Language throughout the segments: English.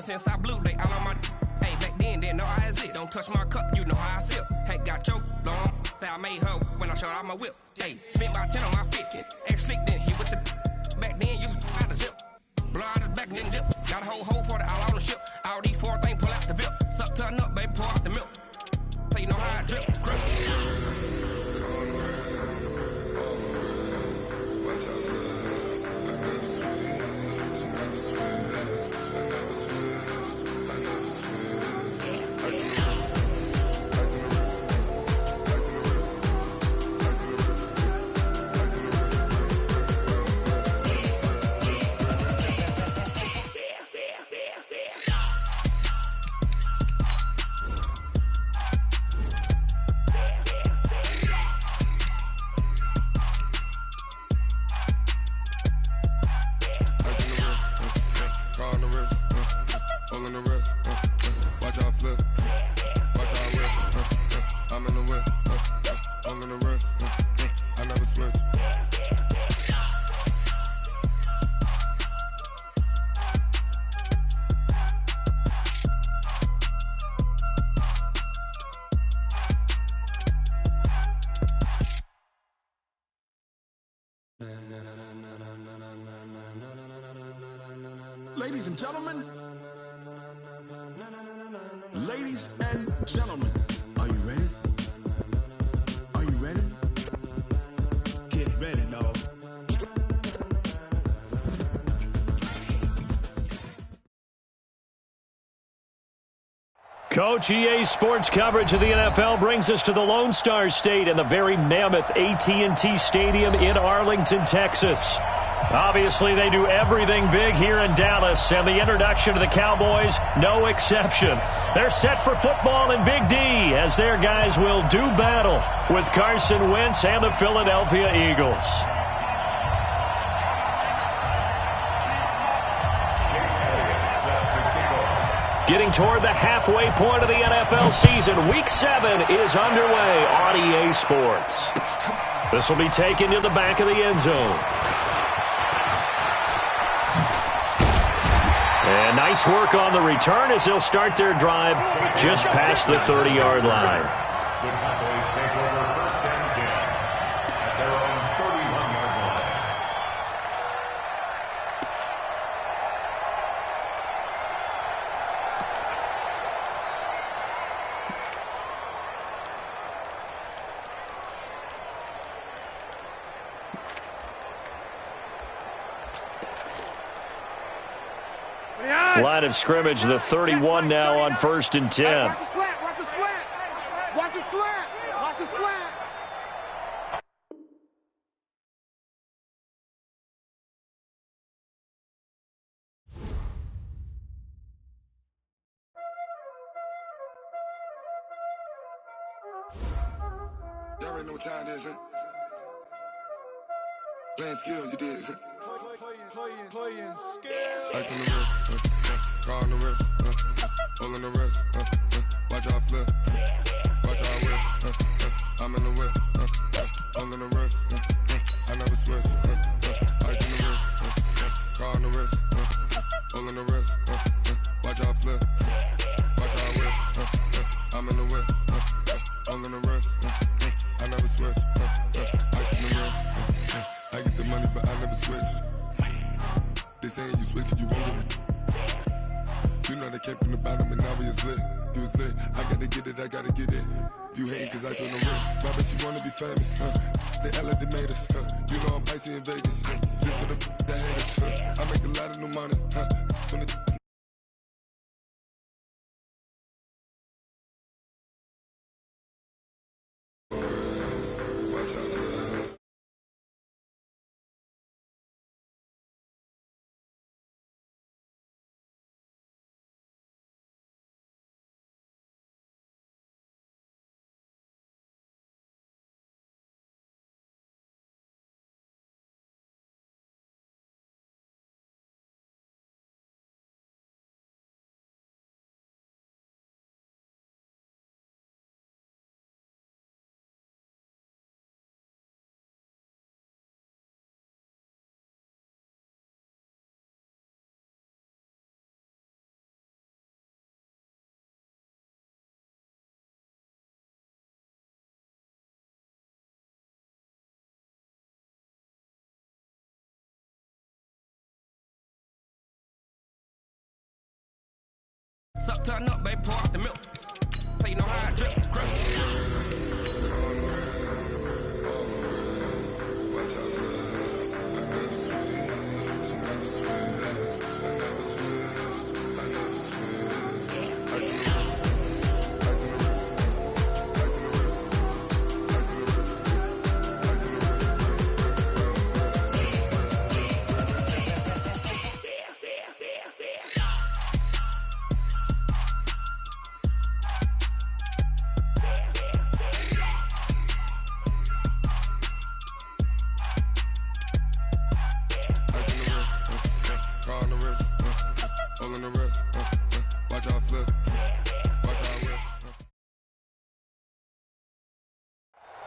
Ever since I blew, they all on my. Hey, back then, didn't know I exist. Don't touch my cup, you know how I sip. Hey, got your long. I made her when I showed out my whip. Hey, spent about 10 on my fit. Ex-slick, then hit with the. Back then, used to out the zip. Blow out his back and then dip. Got a whole party all on the ship. All these four things pull out the VIP. Suck to a nut, baby, pour out the milk. So you know how I drip. Ladies and gentlemen, ladies and gentlemen, are you ready? Are you ready? Get ready, dog. Coach, EA Sports coverage of the NFL brings us to the Lone Star State and the very mammoth AT&T Stadium in Arlington, Texas. Obviously, they do everything big here in Dallas, and the introduction of the Cowboys, no exception. They're set for football in Big D as their guys will do battle with Carson Wentz and the Philadelphia Eagles. Getting toward the halfway point of the NFL season, Week 7 is underway on EA Sports. This will be taken to the back of the end zone. And nice work on the return as they'll start their drive just past the 30-yard line. The Cowboys take over first and 10 at their own 31-yard line. Line of scrimmage, the 31 now on first and 10. Watch the slant, watch the slant. Watch the slant, watch the slant. Y'all already know what time it is, huh? Playing skills, you did. Playing skills. Ice on the wrist, car on the wrist, hole in the wrist, watch how I flip, watch how I whip, I'm in the whip, hole in the wrist, I never switch, ice on the wrist, car on the wrist, hole in the wrist, watch how I flip, watch how I whip, I'm in the whip, hole in the wrist, I never switch, ice on the wrist, I get the money but I never switch. They saying you switch, you won't get it. You know they came from the bottom and now we is lit. You was lit, I gotta get it, I gotta get it. You hating cause I told the wrist. My bitch, you wanna be famous, They Ella, they made us, You know I'm icy in Vegas, This for the that hate us, I make a lot of new money, When the turn up, baby, pour out the milk. So you know how I drip,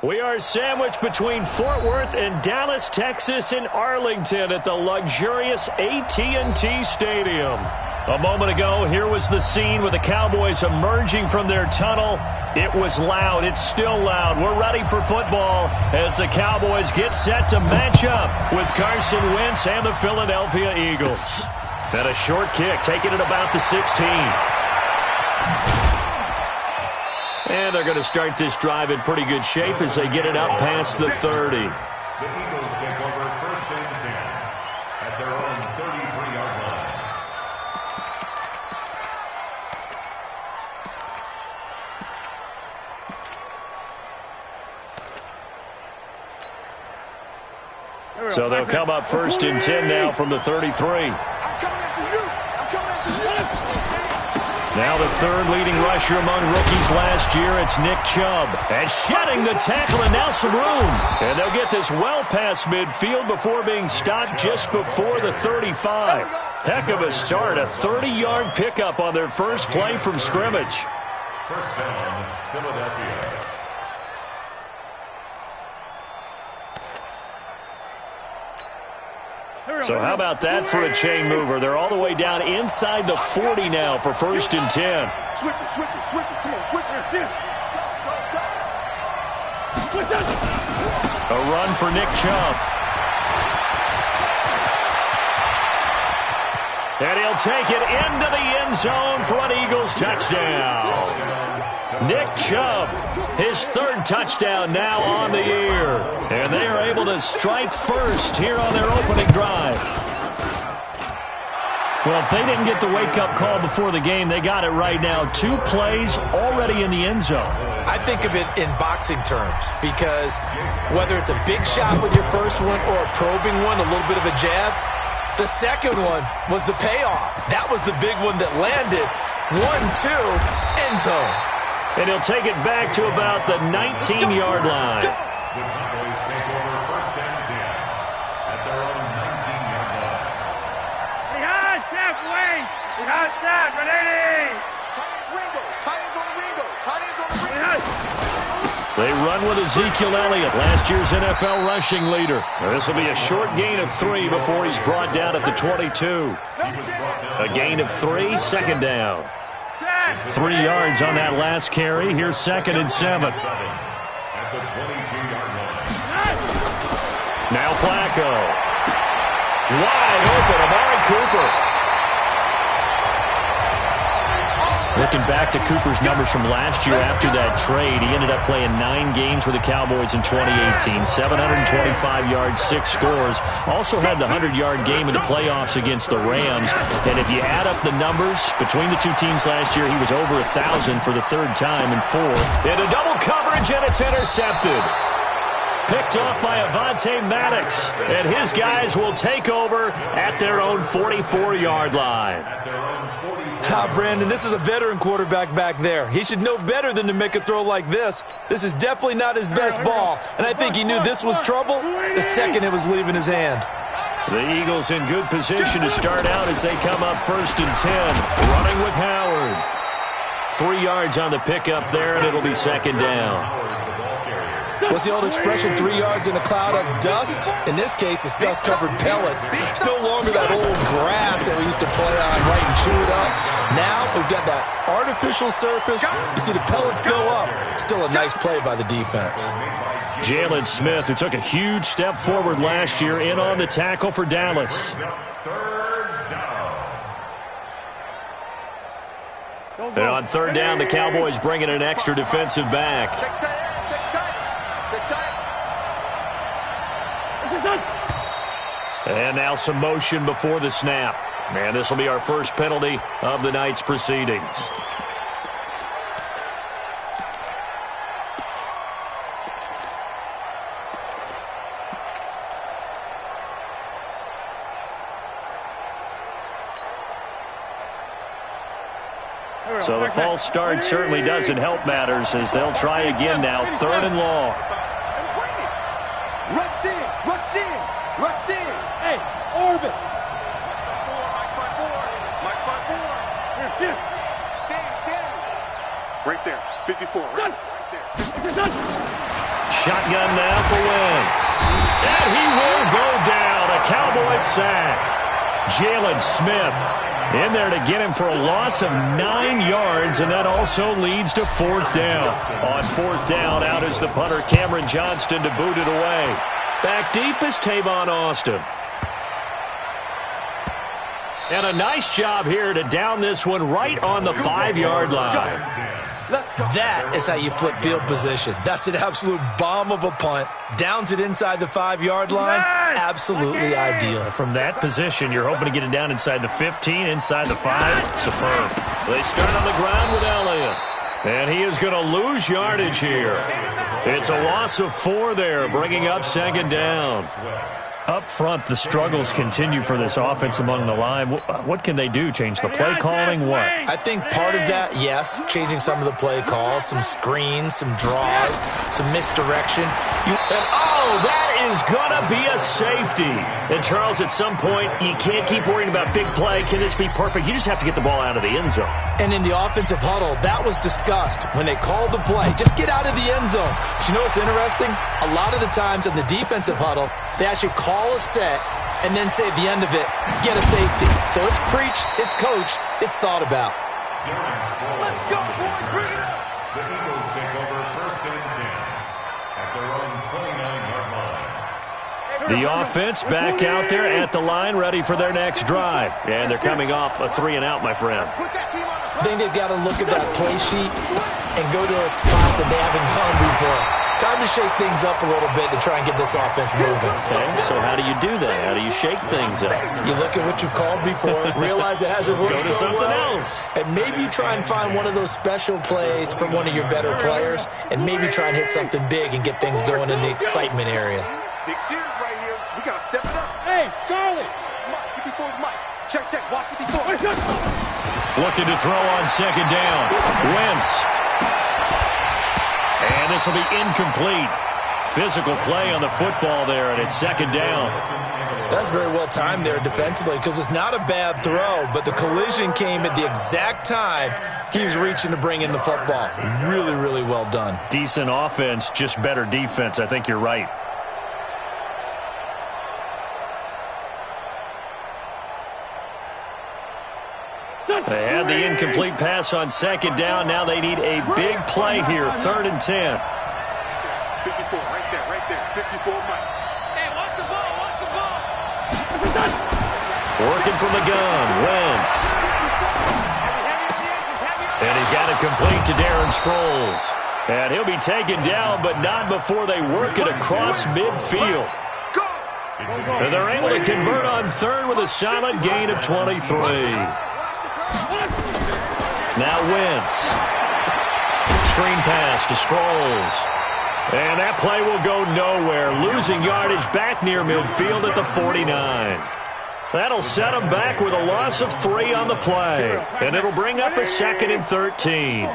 We are sandwiched between Fort Worth and Dallas, Texas, and Arlington at the luxurious AT&T Stadium. A moment ago, here was the scene with the Cowboys emerging from their tunnel. It was loud. It's still loud. We're ready for football as the Cowboys get set to match up with Carson Wentz and the Philadelphia Eagles. And a short kick, taking it about the 16. And they're going to start this drive in pretty good shape as they get it up past the 30. The Eagles take over 1st and 10 at their own 33-yard line. So they'll come up 1st and 10 now from the 33. Now the third leading rusher among rookies last year, it's Nick Chubb. And shedding the tackle, and now some room. And they'll get this well past midfield before being stopped just before the 35. Heck of a start, a 30-yard pickup on their first play from scrimmage. 1st down, Philadelphia. So how about that for a chain mover? They're all the way down inside the 40 now for 1st and 10. Switch it. Come on, switch it. A run for Nick Chubb. And he'll take it into the end zone for an Eagles touchdown. Nick Chubb, his 3rd touchdown now on the year. And they are able to strike first here on their opening drive. Well, if they didn't get the wake-up call before the game, they got it right now. 2 plays already in the end zone. I think of it in boxing terms because whether it's a big shot with your first one or a probing one, a little bit of a jab, the second one was the payoff. That was the big one that landed. 1-2, end zone. And he'll take it back to about the 19-yard line. The Cowboys take over 1st and 10 at their own 19-yard line. Behind, Jeff, wait! Behind, Jeff, ready! Tight ends on the Ringo. They run with Ezekiel Elliott, last year's NFL rushing leader. This will be a short gain of 3 before he's brought down at the 22. A gain of 3, 2nd down. 3 yards on that last carry. Here's 2nd and 7. At the 22-yard line. Now Flacco. Wide open, Amari Cooper. Looking back to Cooper's numbers from last year after that trade, he ended up playing 9 games with the Cowboys in 2018. 725 yards, 6 scores. Also had the 100-yard game in the playoffs against the Rams. And if you add up the numbers between the 2 teams last year, he was over 1,000 for the 3rd time in 4. Into double coverage, and it's intercepted. Picked off by Avonte Maddox. And his guys will take over at their own 44-yard line. Brandon, this is a veteran quarterback back there. He should know better than to make a throw like this. This is definitely not his best ball, and I think he knew this was trouble the second it was leaving his hand. The Eagles in good position to start out as they come up 1st and 10, running with Howard. 3 yards on the pickup there, and it'll be 2nd down. What's the old expression, 3 yards in a cloud of dust? In this case, it's dust-covered pellets. It's no longer that old grass that we used to play on, right, and chew it up. Now we've got that artificial surface. You see the pellets go up. Still a nice play by the defense. Jalen Smith, who took a huge step forward last year, in on the tackle for Dallas. And on third down, the Cowboys bring in an extra defensive back. And now some motion before the snap. And this will be our first penalty of the night's proceedings. So the false start certainly doesn't help matters as they'll try again now, third and long. Rush in, rush in, rush in. Hey, orbit. Mike 5-4. Here. Right there, 54. Right there. Shotgun now for Wentz. And he will go down. A Cowboy sack. Jalen Smith in there to get him for a loss of 9 yards, and that also leads to fourth down. On fourth down, out is the punter, Cameron Johnston, to boot it away. Back deep is Tavon Austin. And a nice job here to down this one right on the 5-yard line. That is how you flip field position. That's an absolute bomb of a punt. Downs it inside the 5-yard line. Absolutely ideal. From that position, you're hoping to get it down inside the 15, inside the 5. Superb. They start on the ground with Elliott. And he is going to lose yardage here. It's a loss of 4 there, bringing up second down. Up front, the struggles continue for this offense among the line. What can they do? Change the play calling? What? I think part of that, yes, changing some of the play calls, some screens, some draws, some misdirection. That is going to be a safety. And, Charles, at some point, you can't keep worrying about big play. Can this be perfect? You just have to get the ball out of the end zone. And in the offensive huddle, that was discussed when they called the play. Just get out of the end zone. But you know what's interesting? A lot of the times in the defensive huddle, they actually call a set and then say at the end of it, get a safety. So it's preached, it's coached, it's thought about. Let's go, boys. Bring it up. The Eagles take over first and 10 at their own 29-yard line. The offense back out there at the line, ready for their next drive. And they're coming off a 3-and-out, my friend. I think they've got to look at that play sheet and go to a spot that they haven't gone before. Time to shake things up a little bit to try and get this offense moving. Okay, so how do you do that? How do you shake things up? You look at what you've called before, realize it hasn't worked Go to so something well, else. and maybe try and find one of those special plays from one of your better players, and maybe try and hit something big and get things going in the excitement area. Big series right here. We got to step it up. Hey, Charlie. Mike, 54 is Mike. Check, watch 54. Looking to throw on second down. Wentz. And this will be incomplete. Physical play on the football there, and it's second down. That's very well timed there defensively because it's not a bad throw, but the collision came at the exact time he was reaching to bring in the football. Really, really well done. Decent offense, just better defense. I think you're right. They had the incomplete pass on second down. Now they need a big play here, third and 10. 54, right there. 54, Mike. Hey, watch the ball. Working from the gun, Wentz. And he's got it complete to Darren Sproles. And he'll be taken down, but not before they work it across midfield. And they're able to convert on third with a solid gain of 23. Now Wentz. Screen pass to Sproles. And that play will go nowhere. Losing yardage back near midfield at the 49. That'll set him back with a loss of 3 on the play. And it'll bring up a second and 13.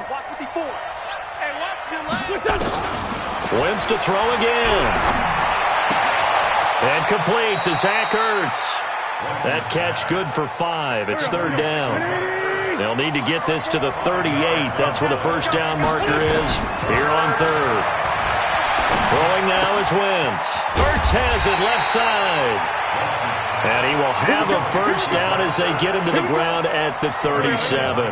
Wentz to throw again. And complete to Zach Ertz. That catch good for 5. It's third down. They'll need to get this to the 38. That's where the first down marker is here on third. Throwing now is Wentz. Ertz has it left side. And he will have a first down as they get him to the ground at the 37.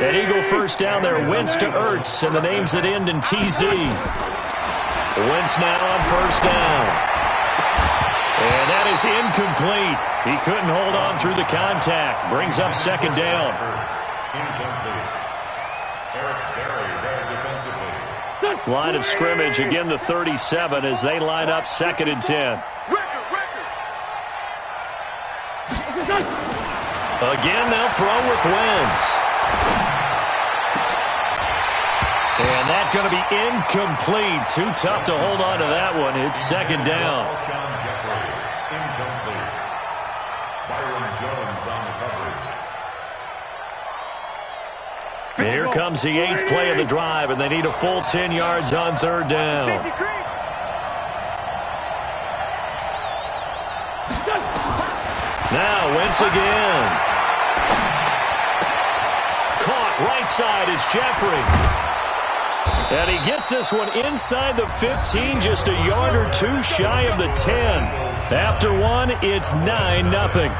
An Eagle first down there, Wentz to Ertz, and the names that end in TZ. Wentz now on first down. And that is incomplete. He couldn't hold on through the contact. Brings up second down. Line of scrimmage, again the 37 as they line up 2nd and 10. Again, they'll throw with Wentz. And that's going to be incomplete. Too tough to hold on to that one. It's 2nd down. Here comes the 8th play of the drive, and they need a full 10 yards on 3rd down. Now Wentz again. Caught right side is Jeffrey. And he gets this one inside the 15, just a yard or two shy of the 10. After one, it's 9-0.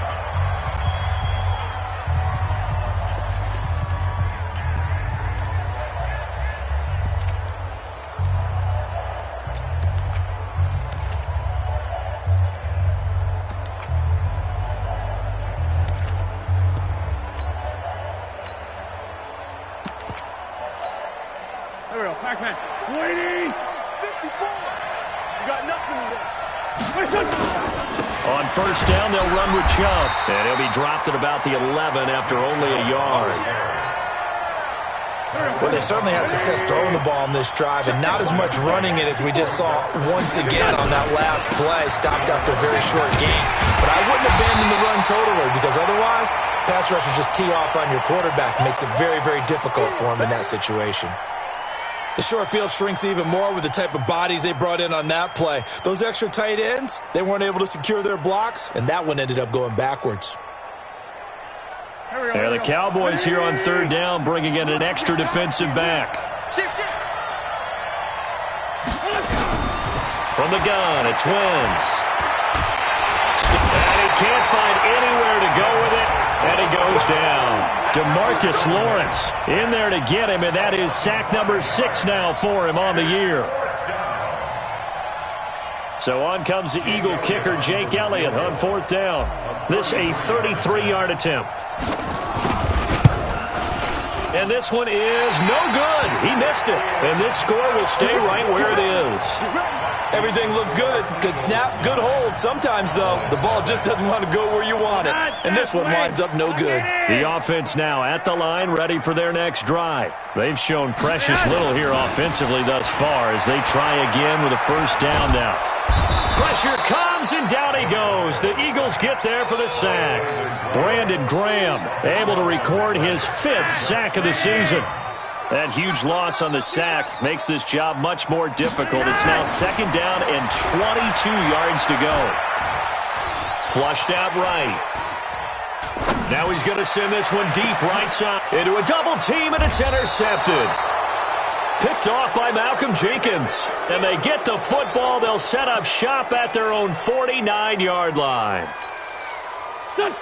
On 1st down, they'll run with Chubb. And he'll be dropped at about the 11 after only a yard. Well, they certainly had success throwing the ball on this drive, and not as much running it as we just saw once again on that last play. Stopped after a very short gain. But I wouldn't abandon the run totally, because otherwise, pass rushers just tee off on your quarterback. Makes it very, very difficult for him in that situation. The short field shrinks even more with the type of bodies they brought in on that play. Those extra tight ends, they weren't able to secure their blocks, and that one ended up going backwards. Yeah, the Cowboys here on 3rd down, bringing in an extra defensive back. From the gun, it's Wentz. And he can't find anywhere to go with it, and he goes down. DeMarcus Lawrence in there to get him, and that is sack number 6 now for him on the year. So on comes the Eagle kicker, Jake Elliott, on 4th down. This a 33-yard attempt. And this one is no good. He missed it. And this score will stay right where it is. Everything looked good. Good snap, good hold. Sometimes, though, the ball just doesn't want to go where you want it. And this one winds up no good. The offense now at the line, ready for their next drive. They've shown precious little here offensively thus far as they try again with a 1st down now. Pressure comes, and down he goes. The Eagles get there for the sack. Brandon Graham able to record his 5th sack of the season. That huge loss on the sack makes this job much more difficult. It's now 2nd down and 22 yards to go. Flushed out right. Now he's going to send this one deep right side into a double team, and it's intercepted. Picked off by Malcolm Jenkins. And they get the football. They'll set up shop at their own 49-yard line.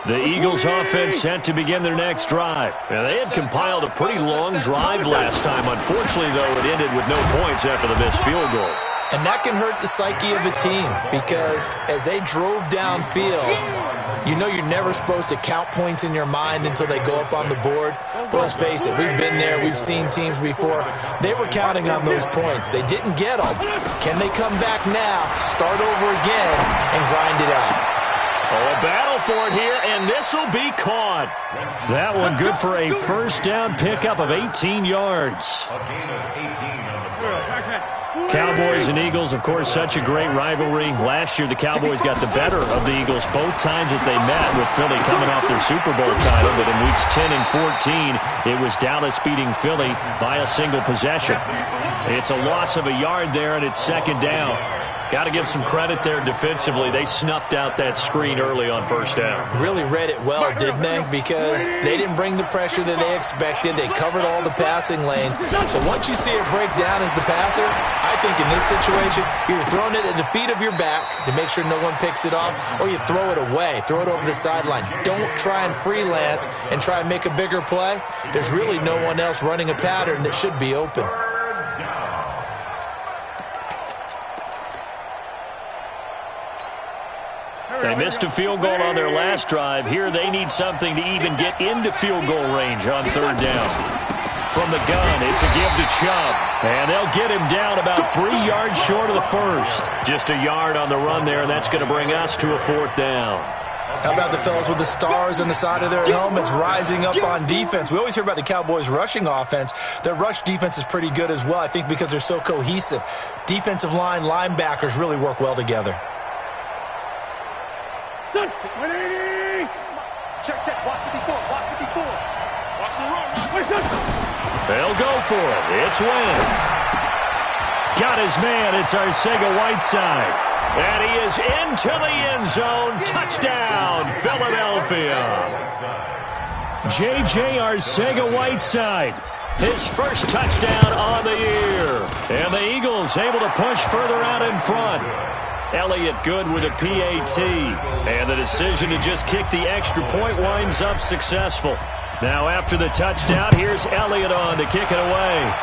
The Eagles offense set to begin their next drive. And they had compiled a pretty long drive last time. Unfortunately, though, it ended with no points after the missed field goal. And that can hurt the psyche of a team because as they drove downfield, you know you're never supposed to count points in your mind until they go up on the board. But let's face it, we've been there. We've seen teams before. They were counting on those points. They didn't get them. Can they come back now, start over again, and grind it out? Oh, a battle for it here, and this will be caught. That one good for a 1st down pickup of 18 yards. A gain of 18 on the play. Cowboys and Eagles, of course, such a great rivalry. Last year, the Cowboys got the better of the Eagles both times that they met, with Philly coming off their Super Bowl title. But in weeks 10 and 14, it was Dallas beating Philly by a single possession. It's a loss of a yard there, and it's 2nd down. Got to give some credit there defensively. They snuffed out that screen early on 1st down. Really read it well, didn't they? Because they didn't bring the pressure that they expected. They covered all the passing lanes. So once you see it break down as the passer, I think in this situation, you're throwing it at the feet of your back to make sure no one picks it off, or you throw it away, throw it over the sideline. Don't try and freelance and try and make a bigger play. There's really no one else running a pattern that should be open. They missed a field goal on their last drive. Here they need something to even get into field goal range on 3rd down. from the gun. It's a give to Chubb. And they'll get him down about 3 yards short of the first. Just a yard on the run there, and that's going to bring us to a 4th down. How about the fellas with the stars on the side of their helmets rising up on defense? We always hear about the Cowboys' rushing offense. Their rush defense is pretty good as well, I think, because they're so cohesive. Defensive line, linebackers really work well together. Check. Watch 54. Watch the run. They'll go for it. It's Wentz. Got his man. It's Arcega-Whiteside. And he is into the end zone. Touchdown, Philadelphia. J.J. Arcega-Whiteside. His first touchdown on the year. And the Eagles able to push further out in front. Elliott good with a PAT. And the decision to just kick the extra point winds up successful. Now after the touchdown, here's Elliott on to kick it away.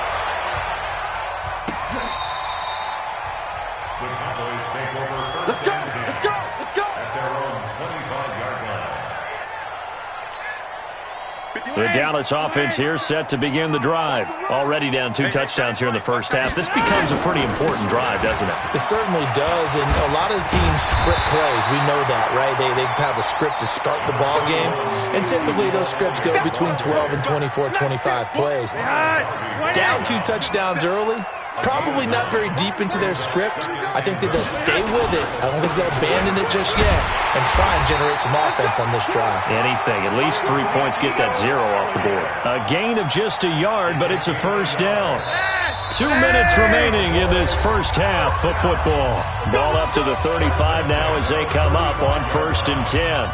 The Dallas offense here set to begin the drive. Already down 2 touchdowns here in the first half. This becomes a pretty important drive, doesn't it? It certainly does, and a lot of the teams script plays. We know that, right? They have a script to start the ball game, and typically those scripts go between 12 and 24, 25 plays. Down 2 touchdowns early, probably not very deep into their script. I think that they'll stay with it. I don't think they'll abandon it just yet and try and generate some offense on this drive. Anything. At least 3 points, get that 0 off the board. A gain of just a yard, but it's a first down. 2 minutes remaining in this first half of football. Ball up to the 35 now as they come up on 1st and 10.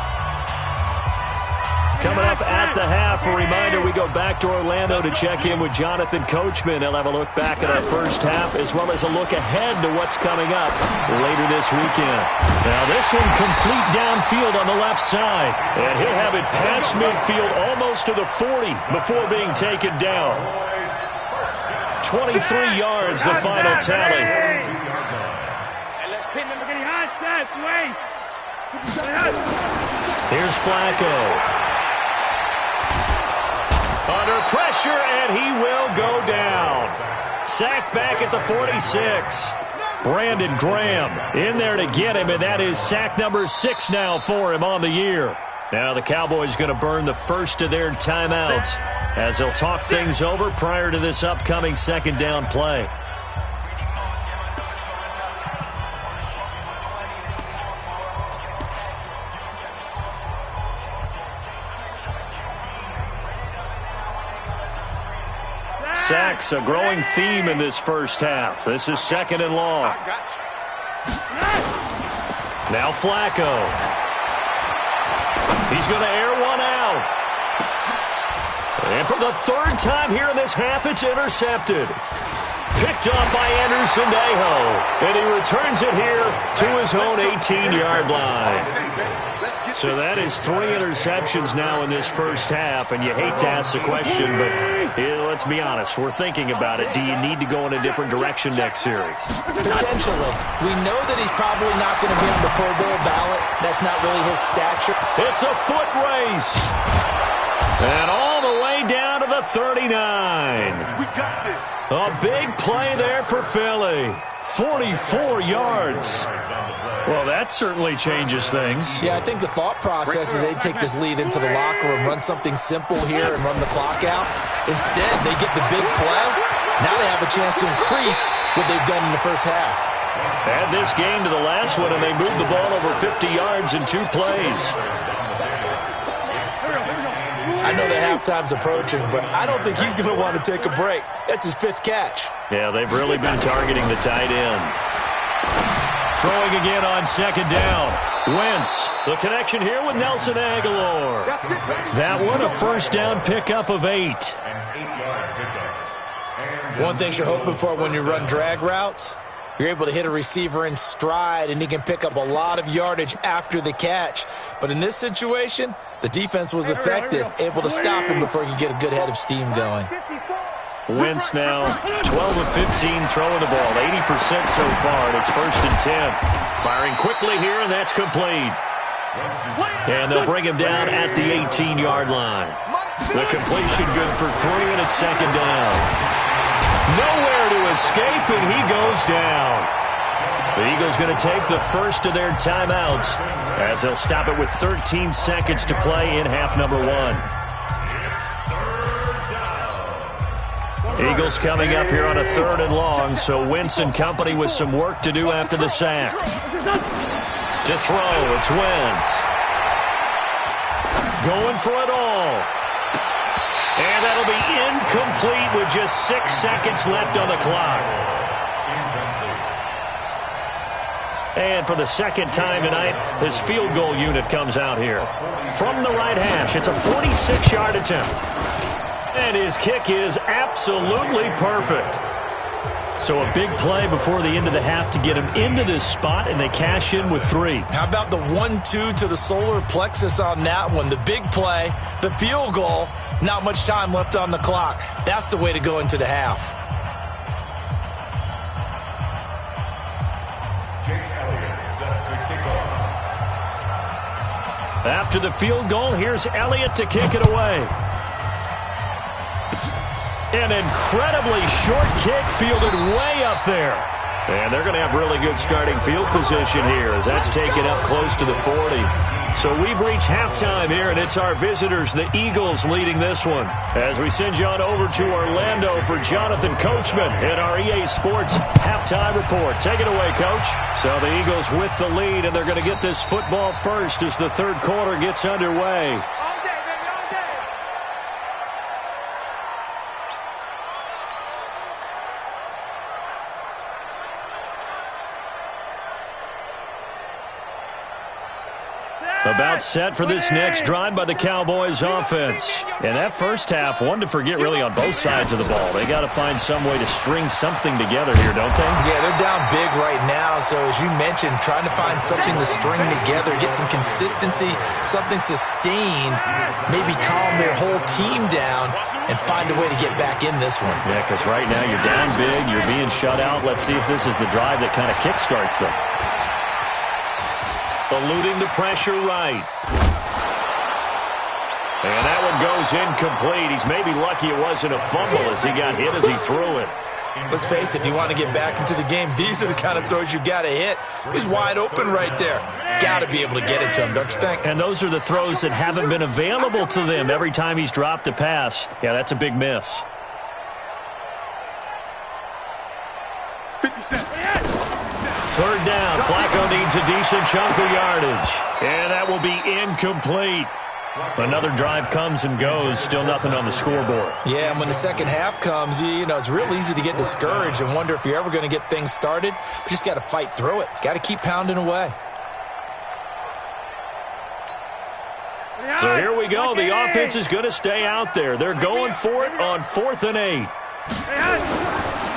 Coming up at the half, a reminder, we go back to Orlando to check in with Jonathan Coachman. He'll have a look back at our first half as well as a look ahead to what's coming up later this weekend. Now this one complete downfield on the left side. And he'll have it past midfield almost to the 40 before being taken down. 23 yards, the final tally. Here's Flacco. Under pressure, and he will go down. Sacked back at the 46. Brandon Graham in there to get him, and that is sack number 6 now for him on the year. Now the Cowboys going to burn the first of their timeouts as they'll talk things over prior to this upcoming 2nd down play. Sacks, a growing theme in this first half. This is 2nd and long. Now Flacco. He's going to air one out. And for the 3rd time here in this half, it's intercepted. Picked up by Anderson-Dejo. And he returns it here to his own 18-yard line. So that is 3 interceptions now in this first half, and you hate to ask the question, but let's be honest, we're thinking about it. Do you need to go in a different direction next series? Potentially. We know that he's probably not going to be on the Pro Bowl ballot. That's not really his stature. It's a foot race. And all the way down to the 39. We got this. A big play there for Philly. 44 yards. Well, that certainly changes things. Yeah, I think the thought process is they'd take this lead into the locker room, run something simple here, and run the clock out. Instead, they get the big play. Now they have a chance to increase what they've done in the first half. Add this game to the last one, and they moved the ball over 50 yards in 2 plays. I know that halftime's approaching, but I don't think he's going to want to take a break. That's his 5th catch. Yeah, they've really been targeting the tight end. Throwing again on 2nd down. Wentz, the connection here with Nelson Aguilar. That one, a first down pickup of 8. One thing you're hoping for when you run drag routes, you're able to hit a receiver in stride, and he can pick up a lot of yardage after the catch. But in this situation, the defense was effective, able to stop him before he could get a good head of steam going. Wentz now 12 of 15 throwing the ball, 80% so far, and it's 1st and 10. Firing quickly here, and that's complete. And they'll bring him down at the 18-yard line. The completion good for 3, and it's second down. Nowhere to escape, and he goes down. The Eagles going to take the first of their timeouts as they'll stop it with 13 seconds to play in half number 1. Eagles coming up here on a 3rd and long, so Wentz and company with some work to do after the sack. To throw, it's Wentz. Going for it all. And that'll be incomplete with just 6 seconds left on the clock. And for the second time tonight, his field goal unit comes out here. From the right hash, it's a 46-yard attempt. And his kick is absolutely perfect. So a big play before the end of the half to get him into this spot, and they cash in with 3. How about the 1-2 to the solar plexus on that one? The big play, the field goal, not much time left on the clock. That's the way to go into the half. After the field goal, here's Elliott to kick it away. An incredibly short kick fielded way up there. And they're going to have really good starting field position here as that's taken up close to the 40. So we've reached halftime here, and it's our visitors, the Eagles, leading this one. As we send you on over to Orlando for Jonathan Coachman in our EA Sports halftime report. Take it away, Coach. So the Eagles with the lead, and they're going to get this football first as the third quarter gets underway. About set for this next drive by the Cowboys offense. And that first half, one to forget really on both sides of the ball. They got to find some way to string something together here, don't they? Yeah, they're down big right now. So as you mentioned, trying to find something to string together, get some consistency, something sustained, maybe calm their whole team down and find a way to get back in this one. Yeah, because right now you're down big, you're being shut out. Let's see if this is the drive that kind of kickstarts them. Eluding the pressure right. And that one goes incomplete. He's maybe lucky it wasn't a fumble as he got hit as he threw it. Let's face it, if you want to get back into the game, these are the kind of throws you got to hit. He's wide open right there. Got to be able to get it to him, don't you think? And those are the throws that haven't been available to them every time he's dropped a pass. Yeah, that's a big miss. 50 Cent. Third down. Flacco needs a decent chunk of yardage. And that will be incomplete. Another drive comes and goes. Still nothing on the scoreboard. Yeah, and when the second half comes, you know, it's real easy to get discouraged and wonder if you're ever going to get things started. You just got to fight through it. Got to keep pounding away. So here we go. The offense is going to stay out there. They're going for it on 4th and 8.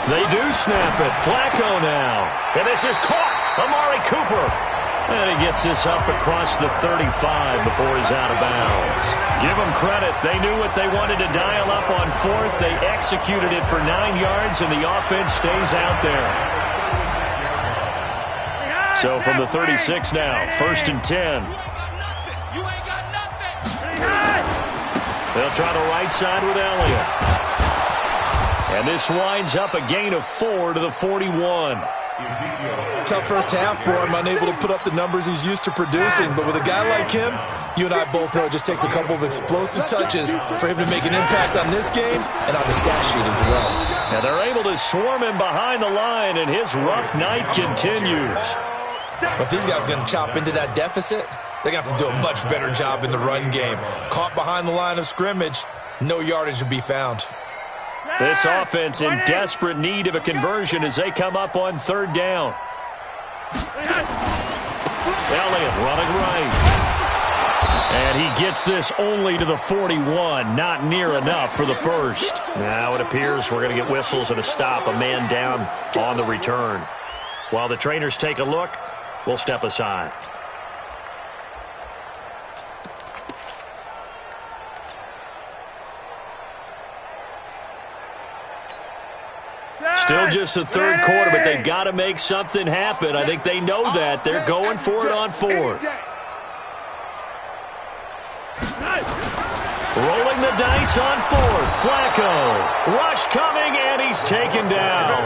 They do snap it. Flacco now. And this is caught. Amari Cooper. And he gets this up across the 35 before he's out of bounds. Give them credit. They knew what they wanted to dial up on 4th. They executed it for 9 yards, and the offense stays out there. So from the 36 now, 1st and 10. They'll try the right side with Elliott. And this winds up a gain of 4 to the 41. Tough first half for him, unable to put up the numbers he's used to producing. But with a guy like him, you and I both know it just takes a couple of explosive touches for him to make an impact on this game and on the stat sheet as well. And they're able to swarm him behind the line, and his rough night continues. But these guys are going to chop into that deficit. They're going to have to do a much better job in the run game. Caught behind the line of scrimmage, no yardage to be found. This offense in desperate need of a conversion as they come up on 3rd down. Elliott running right. And he gets this only to the 41. Not near enough for the first. Now it appears we're going to get whistles and a stop. A man down on the return. While the trainers take a look, we'll step aside. Still just the third quarter, but they've got to make something happen. I think they know that. They're going for it on 4th. Rolling the dice on fourth. Flacco. Rush coming, and he's taken down.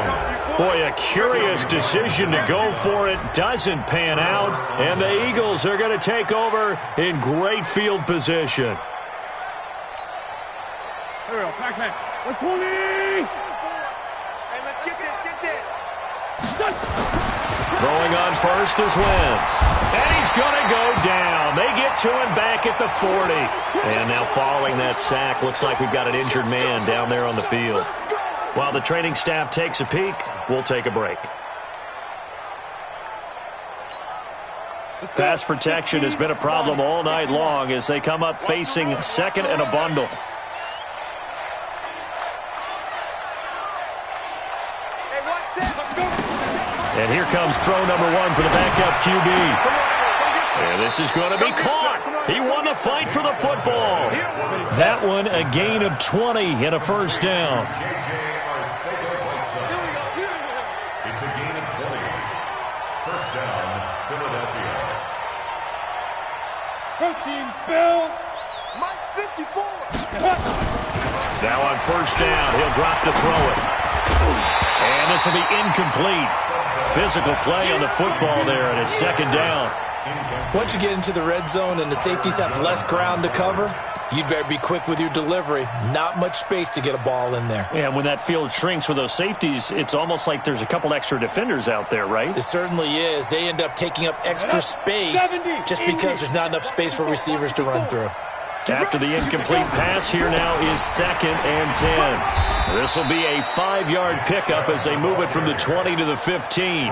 Boy, a curious decision to go for it. Doesn't pan out. And the Eagles are going to take over in great field position. Here we go. Pac-Man. 120. Hey, let's get this. Throwing on first is Wentz. And he's going to go down. They get to him back at the 40. And now following that sack, looks like we've got an injured man down there on the field. While the training staff takes a peek, we'll take a break. Pass protection has been a problem all night long as they come up facing second and a bundle. And here comes throw number one for the backup QB. And this is going to be caught. He won the fight for the football. That one, a gain of 20 and a first down. It's a gain of 20. First down, Philadelphia. Protein spill. Mike 54. Now on first down, he'll drop to throw it. And this will be incomplete. Physical play on the football there, and it's second down. Once you get into the red zone and the safeties have less ground to cover, you'd better be quick with your delivery. Not much space to get a ball in there. Yeah, when that field shrinks with those safeties, it's almost like there's a couple extra defenders out there, right? It certainly is. They end up taking up extra space just because there's not enough space for receivers to run through. After the incomplete pass, here now is second and 10. This will be a 5-yard pickup as they move it from the 20 to the 15.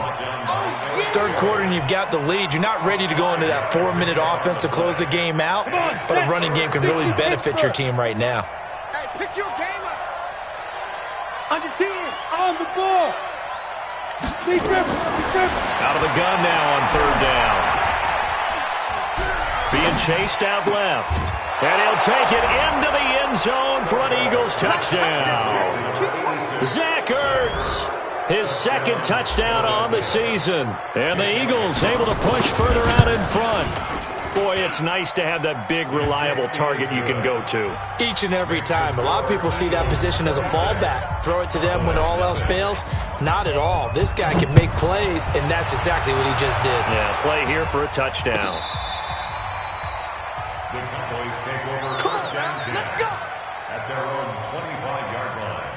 Third quarter and you've got the lead. You're not ready to go into that 4-minute offense to close the game out, but a running game can really benefit your team right now. Hey, pick your game up. Under 10, on the ball. Out of the gun now on third down. Being chased out left. And he'll take it into the end zone for an Eagles touchdown. Zach Ertz, his second touchdown on the season. And the Eagles able to push further out in front. Boy, it's nice to have that big, reliable target you can go to. Each and every time. A lot of people see that position as a fallback. Throw it to them when all else fails. Not at all. This guy can make plays, and that's exactly what he just did. Yeah, play here for a touchdown. The Cowboys take over first down 10 at their own 25-yard line.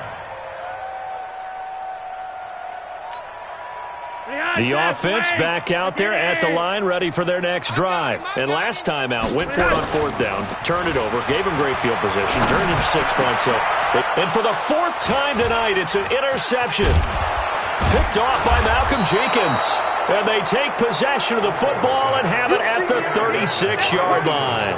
The offense back out there at the line, ready for their next drive. And last time out, went for it on fourth down, turned it over, gave him great field position, turned it 6 points. And for the fourth time tonight, it's an interception. Picked off by Malcolm Jenkins. And they take possession of the football and have it at the 36-yard line.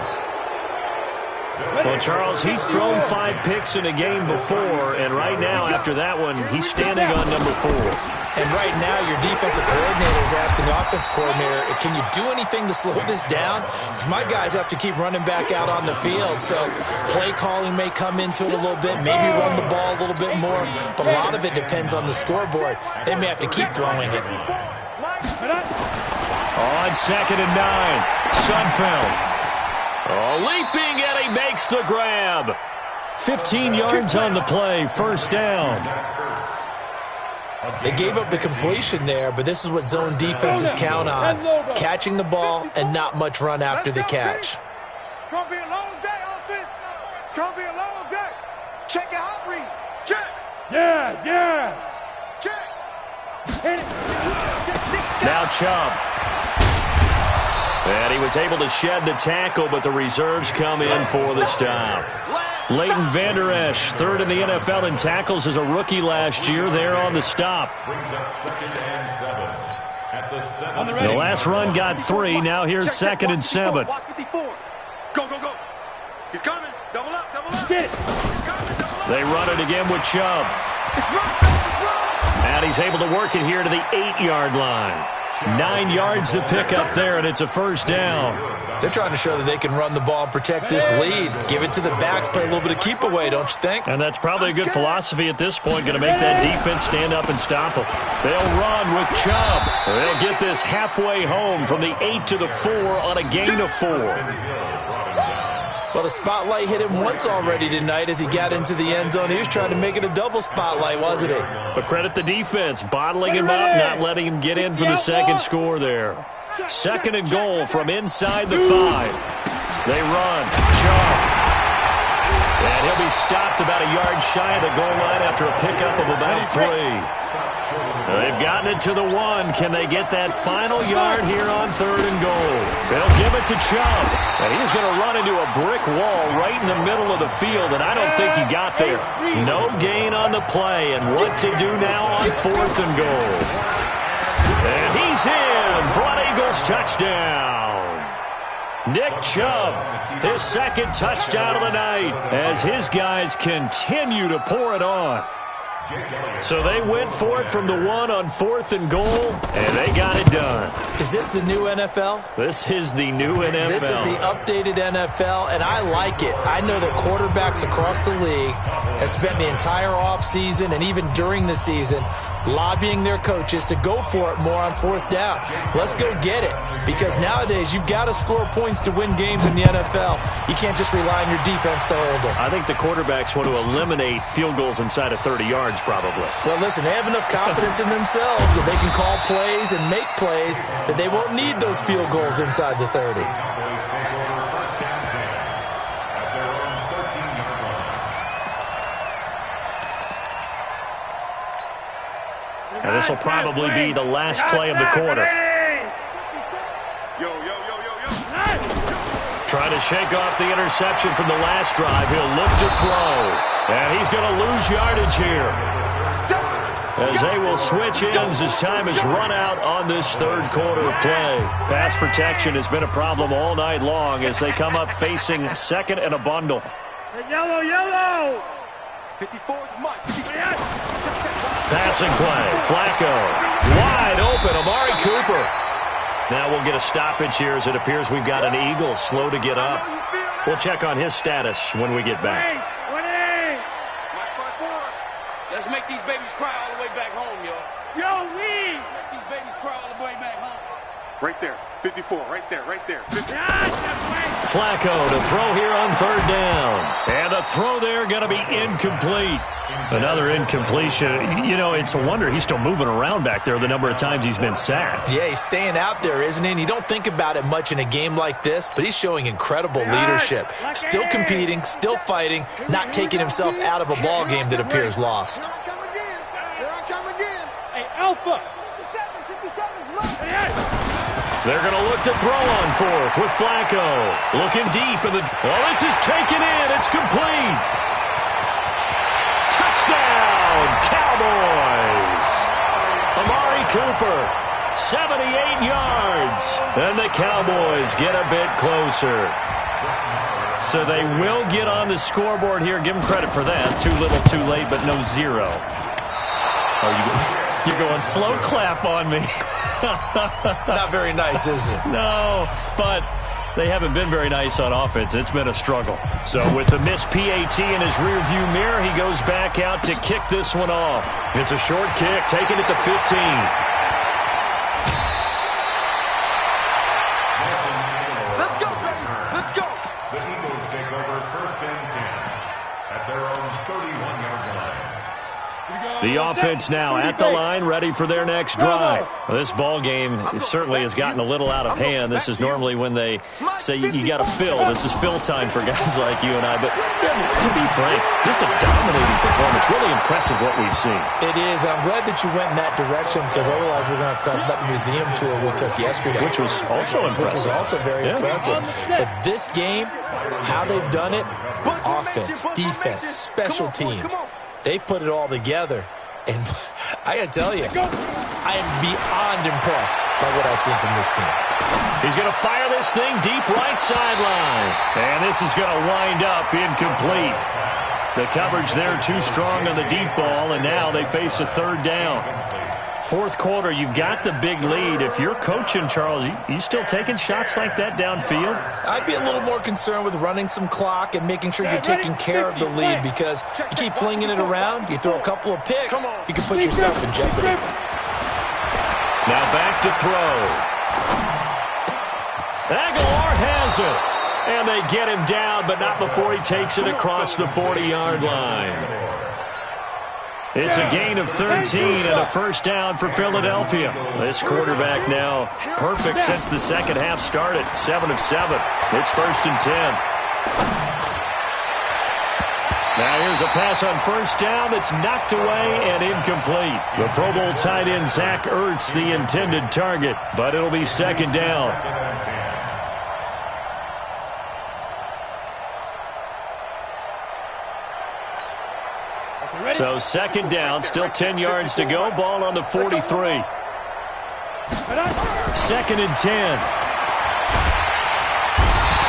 Well, Charles, he's thrown 5 picks in a game before, and right now, after that one, he's standing on number 4. And right now, your defensive coordinator is asking the offensive coordinator, can you do anything to slow this down? Because my guys have to keep running back out on the field. So play calling may come into it a little bit, maybe run the ball a little bit more, but a lot of it depends on the scoreboard. They may have to keep throwing it. On second and 9, Sudfeld. Leaping, and he makes the grab. 15 yards on the play, first down. They gave up the completion there, but this is what zone defenses count on. Catching the ball and not much run after the catch. It's going to be a long day, offense. It's going to be a long day. Check your hot read. Check. Yes. Check. Now Chubb. And he was able to shed the tackle, but the reserves come in for the stop. Leighton Vander Esch, third in the NFL in tackles as a rookie last year, there on the stop. Brings up second and 7 at the 7. The last run got 3. Now here's second and 7. Watch 54. Go. He's coming. Double up. Get it. They run it again with Chubb. And he's able to work it here to the 8-yard line. 9 yards to pick up there, and it's a first down. They're trying to show that they can run the ball and protect this lead. Give it to the backs, play a little bit of keep away, don't you think? And that's probably a good philosophy at this point, going to make that defense stand up and stop them. They'll run with Chubb. They'll get this halfway home from the 8 to the 4 on a gain of 4. Well, the spotlight hit him once already tonight as he got into the end zone. He was trying to make it a double spotlight, wasn't he? But credit the defense, bottling him up, not letting him get in for the second score there. Second and goal from inside the 5. They run. Chubb. And he'll be stopped about a yard shy of the goal line after a pickup of about 3. They've gotten it to the 1. Can they get that final yard here on 3rd and goal? They'll give it to Chubb. And he's going to run into a brick wall right in the middle of the field, and I don't think he got there. No gain on the play, and what to do now on 4th and goal. And he's in for an Eagles touchdown. Nick Chubb, his second touchdown of the night, as his guys continue to pour it on. So they went for it from the 1 on 4th and goal, and they got it done. Is this the new NFL? This is the new NFL. This is the updated NFL, and I like it. I know that quarterbacks across the league have spent the entire offseason and even during the season lobbying their coaches to go for it more on 4th down. Let's go get it, because nowadays you've got to score points to win games in the NFL. You can't just rely on your defense to hold them. I think the quarterbacks want to eliminate field goals inside of 30 yards probably. Well, listen, they have enough confidence in themselves that they can call plays and make plays that they won't need those field goals inside the 30. And this will probably be the last play of the quarter. Trying to shake off the interception from the last drive. He'll look to throw. And he's going to lose yardage here, as they will switch ends as time is run out on this 3rd quarter of play. Pass protection has been a problem all night long as they come up facing 2nd and a bundle. Yellow. 54 is Mike. Passing play. Flacco. Wide open. Amari Cooper. Now we'll get a stoppage here as it appears we've got an Eagle slow to get up. We'll check on his status when we get back. Let's make these babies cry all the way back home, y'all. Yo, we make these babies cry all the way back home. Right there. 54. Right there. 54. Flacco to throw here on 3rd down. And the throw there going to be incomplete. Another incompletion. You know, it's a wonder he's still moving around back there the number of times he's been sacked. Yeah, he's staying out there, isn't he? And you don't think about it much in a game like this, but he's showing incredible leadership. Still competing, still fighting, not taking himself out of a ball game that appears lost. Here I come again. Hey, Alpha. 57's mine. They're going to look to throw on 4th with Flacco. Looking deep. This is taken in. It's complete. Touchdown, Cowboys. Amari Cooper, 78 yards. And the Cowboys get a bit closer. So they will get on the scoreboard here. Give them credit for that. Too little, too late, but no 0. Oh, you're going slow clap on me. Not very nice, is it? No, but they haven't been very nice on offense. It's been a struggle. So with the missed PAT in his rearview mirror, he goes back out to kick this one off. It's a short kick, taking it to 15. Let's go, baby. Let's go. The Eagles take over 1st and 10 at their own 31-yard line. The offense now at the line, ready for their next drive. Well, this ball game certainly has gotten a little out of hand. This is normally when they say you got to fill. This is fill time for guys like you and I. But to be frank, just a dominating performance. Really impressive what we've seen. It is. I'm glad that you went in that direction, because otherwise we're going to have to talk about the museum tour we took yesterday. Which was also impressive. Which was also very impressive. But this game, how they've done it, offense, defense, special teams, they've put it all together. And I got to tell you, I am beyond impressed by what I've seen from this team. He's going to fire this thing deep right sideline. And this is going to wind up incomplete. The coverage there too strong on the deep ball, and now they face a 3rd down. 4th quarter, you've got the big lead. If you're coaching, Charles, you still taking shots like that downfield? I'd be a little more concerned with running some clock and making sure you're taking care of the lead, because you keep flinging it around, you throw a couple of picks, you can put yourself in jeopardy. Now back to throw. Aguilar has it. And they get him down, but not before he takes it across the 40-yard line. It's a gain of 13 and a first down for Philadelphia. This quarterback now perfect since the second half started. 7 of 7. It's first and 10. Now here's a pass on first down that's knocked away and incomplete. The Pro Bowl tight end Zach Ertz the intended target, but it'll be second down. So second down, still 10 yards to go. Ball on the 43. Second and 10.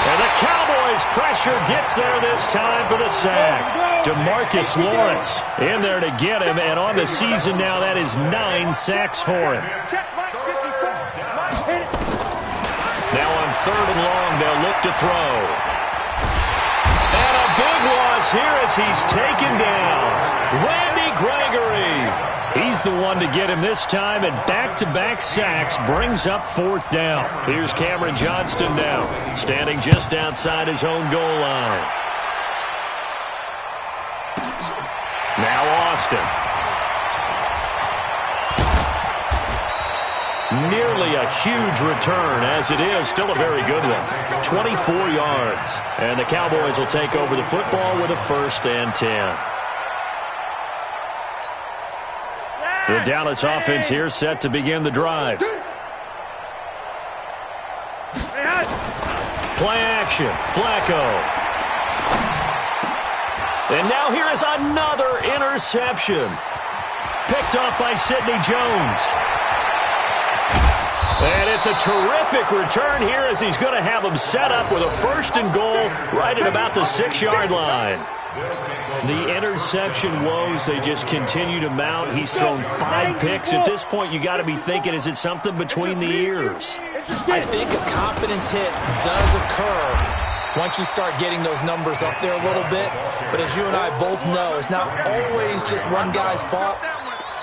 And the Cowboys' pressure gets there this time for the sack. DeMarcus Lawrence in there to get him, and on the season now, that is 9 sacks for him. Now on third and long, they'll look to throw. And a big loss here as he's taken down. Randy Gregory. He's the one to get him this time, and back-to-back sacks brings up fourth down. Here's Cameron Johnston now, standing just outside his own goal line. Now Austin. Nearly a huge return, as it is still a very good one. 24 yards. And the Cowboys will take over the football with a first and 10. The Dallas offense here set to begin the drive. Play action. Flacco. And now here is another interception. Picked off by Sidney Jones. And it's a terrific return here as he's going to have him set up with a first and goal right at about the 6-yard line. The interception woes, they just continue to mount. He's thrown 5 picks. At this point, you got to be thinking, is it something between the ears? I think a confidence hit does occur once you start getting those numbers up there a little bit. But as you and I both know, it's not always just one guy's fault.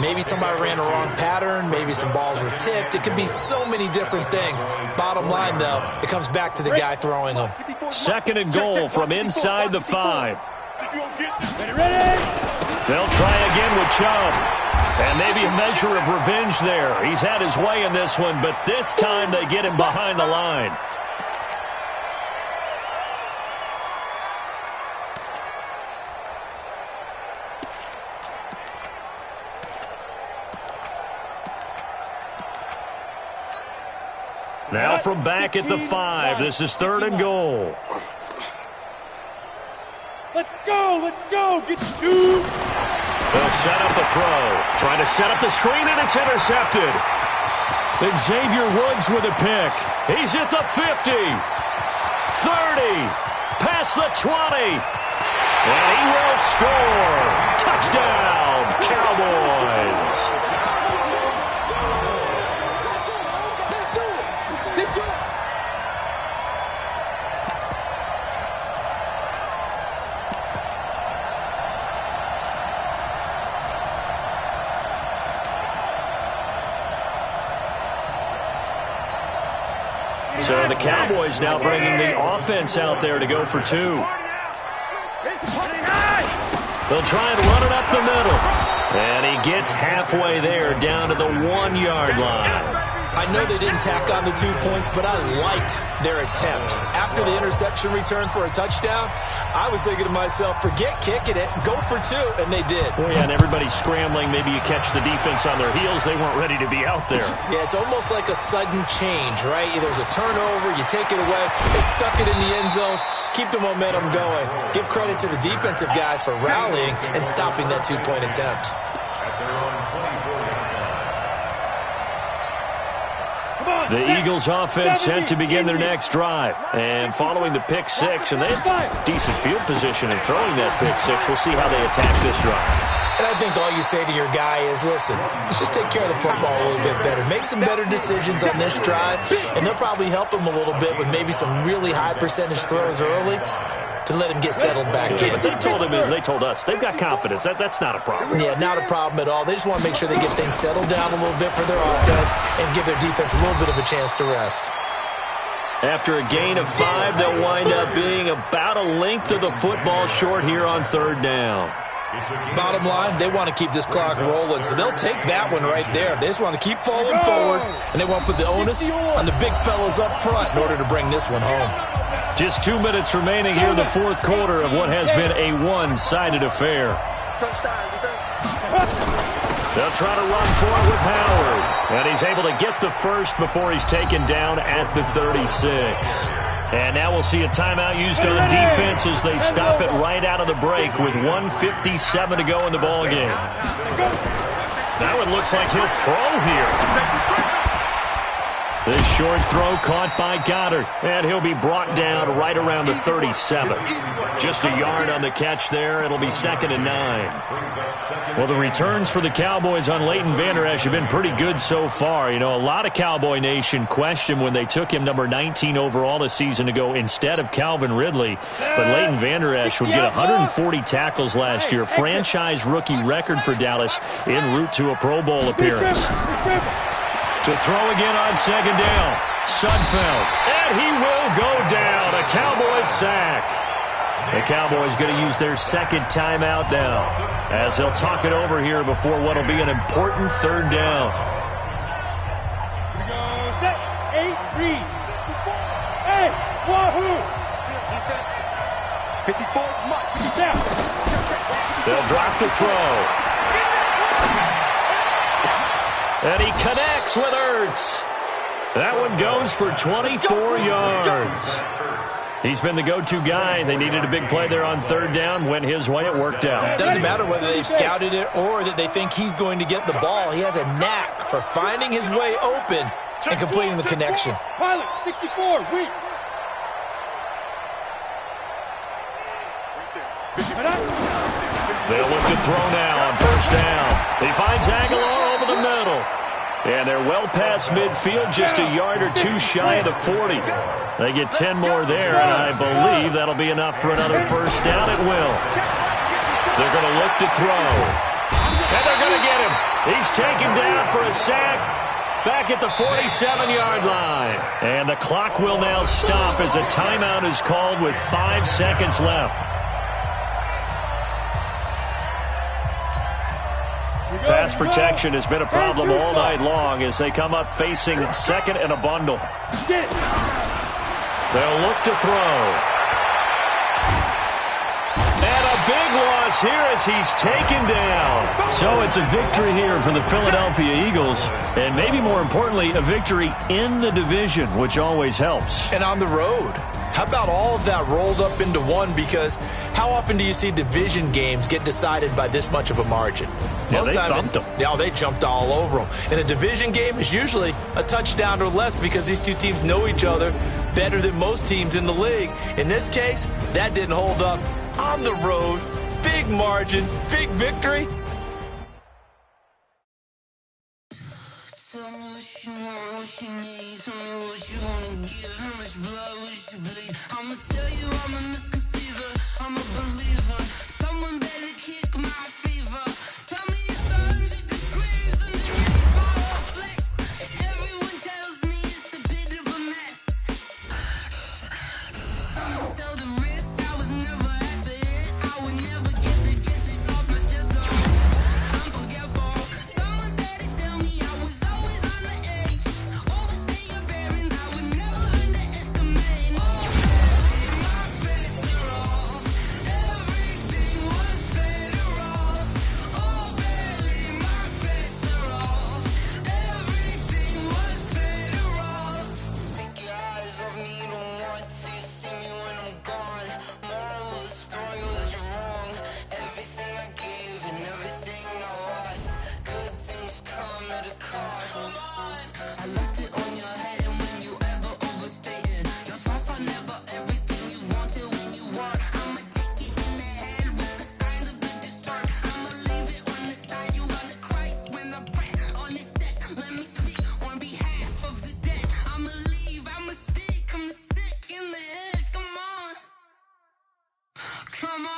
Maybe somebody ran a wrong pattern. Maybe some balls were tipped. It could be so many different things. Bottom line, though, it comes back to the guy throwing them. Second and goal from inside the 5. They'll try again with Chubb. And maybe a measure of revenge there. He's had his way in this one, but this time they get him behind the line. Now from back at the 5, this is third and goal. Let's go, let's go, get 2. They'll set up a throw. Trying to set up the screen, and it's intercepted. And Xavier Woods with a pick. He's at the 50. 30. Past the 20. And he will score. Touchdown, Cowboys. So the Cowboys now bringing the offense out there to go for 2. They'll try and run it up the middle. And he gets halfway there down to the 1-yard line. I know they didn't tack on the 2 points, but I liked their attempt. After the interception return for a touchdown, I was thinking to myself, forget kicking it, go for 2, and they did. Well, yeah, and everybody's scrambling. Maybe you catch the defense on their heels. They weren't ready to be out there. Yeah, it's almost like a sudden change, right? There's a turnover, you take it away, they stuck it in the end zone, keep the momentum going. Give credit to the defensive guys for rallying and stopping that 2-point attempt. The Eagles offense set to begin their next drive. And following the pick 6, and they have decent field position in throwing that pick 6. We'll see how they attack this drive. And I think all you say to your guy is, listen, let's just take care of the football a little bit better. Make some better decisions on this drive, and they'll probably help him a little bit with maybe some really high percentage throws early to let him get settled back in. But they told us they've got confidence. That's not a problem. Yeah, not a problem at all. They just want to make sure they get things settled down a little bit for their offense and give their defense a little bit of a chance to rest. After a gain of 5, they'll wind up being about a length of the football short here on 3rd down. Bottom line, they want to keep this clock rolling, so they'll take that one right there. They just want to keep falling forward, and they want to put the onus on the big fellas up front in order to bring this one home. Just 2 minutes remaining here in the 4th quarter of what has been a one-sided affair. They'll try to run for it with Howard. And he's able to get the first before he's taken down at the 36. And now we'll see a timeout used on defense as they stop it right out of the break with 1:57 to go in the ballgame. Now it looks like he'll throw here. This short throw caught by Goddard, and he'll be brought down right around the 37. Just a yard on the catch there. It'll be 2nd and 9. Well, the returns for the Cowboys on Leighton Vander Esch have been pretty good so far. You know, a lot of Cowboy Nation questioned when they took him number 19 overall a season ago instead of Calvin Ridley. But Leighton Vander Esch would get 140 tackles last year, franchise rookie record for Dallas en route to a Pro Bowl appearance. To throw again on 2nd down. Sudfeld. And he will go down. A Cowboys sack. The Cowboys going to use their 2nd timeout now as they'll talk it over here before what will be an important 3rd down. 8, read. Hey, Wahoo. 54, down. They'll drop the throw. And he connects with Ertz. That one goes for 24 yards. He's been the go-to guy. They needed a big play there on 3rd down. Went his way. It worked out. Doesn't matter whether they've scouted it or that they think he's going to get the ball. He has a knack for finding his way open and completing the connection. Pilot, 64, wait. They'll look to throw now on 1st down. He finds Aguilar over the middle. And they're well past midfield, just a yard or 2 shy of the 40. They get 10 more there, and I believe that'll be enough for another 1st down. It will. They're going to look to throw. And they're going to get him. He's taken down for a sack back at the 47-yard line. And the clock will now stop as a timeout is called with 5 seconds left. Pass protection has been a problem all night long as they come up facing 2nd and a bundle. They'll look to throw. And a big loss here as he's taken down. So it's a victory here for the Philadelphia Eagles. And maybe more importantly, a victory in the division, which always helps. And on the road. How about all of that rolled up into one? Because how often do you see division games get decided by this much of a margin? Yeah, they thumped them. Yeah, they jumped all over them. And a division game is usually a touchdown or less because these two teams know each other better than most teams in the league. In this case, that didn't hold up. On the road, big margin, big victory. I'ma tell you I'm a misconceiver, I'm a believer. Someone better kick my fever. Tell me it's 100 degrees and it's my flex. Everyone tells me it's a bit of a mess. Someone tell the risk I was never at the end. I would never get it off my chest. I'm forgetful. Someone better tell me I was always on the edge. Overstay your bearings, I would never underestimate. Come on.